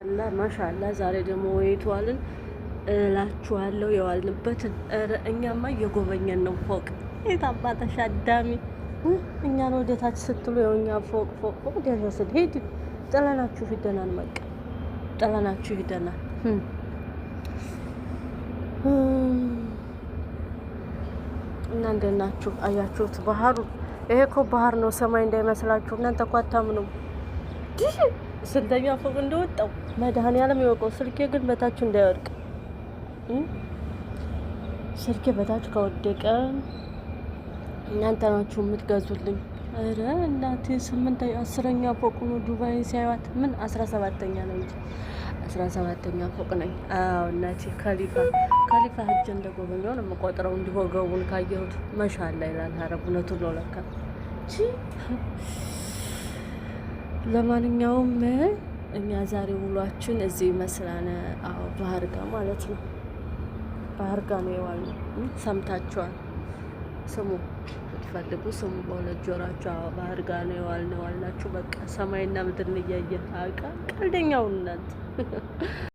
እና ማሻአላ ዛሬ ደግሞ ወይቷልን እላችኋለሁ የዋልንበትን። እኛማ እየጎበኘን ነው ፎቅ የታባተሽ አዳሚ እኛን ወደታች ስትሉ የውኛ ፎቅ ደረስን። ሄድ ጥለናችሁ ሂደናል። በቃ ጥለናችሁ ሂደናል። እና እንዴት ናችሁ? አያችሁት ባህሩ? ይሄ እኮ ባህር ነው፣ ሰማይ እንዳይመስላችሁ። እናንተ እኮ አታምኑም። ስንተኛ ፎቅ እንደወጣው መድኃኒዓለም ይወቀው። ስልኬ ግን በታች እንዳይወድቅ። ስልኬ በታች ከወደቀ እናንተ ናችሁ የምትገዙልኝ። ኧረ እናቴ 10ኛ ፎቅ ነው ዱባይ ሲያዩት። ምን 17ኛ ነው እንጂ 17ኛ ፎቅ ነኝ። አዎ እናቴ ከሊፋ ሂጅ እንደጎበኘው ነው የምቆጥረው። እንዲወገቡን ካየሁት መሻላ ይላል። ሀረብ እውነቱን ነው ለካ። ለማንኛውም እኛ ዛሬ ውሏችን እዚህ ይመስላል። አዎ ባህር ጋር ማለት ነው። ባህር ጋር ነው የዋልነው። ሰምታችኋል። ስሙ ትፈልጉ ስሙ በሁለት ጆሯችሁ። አዎ ባህር ጋር ነው የዋልነው። ዋልናችሁ በቃ ሰማይና ምድርን እያየን። ቀልደኛውን እናንተ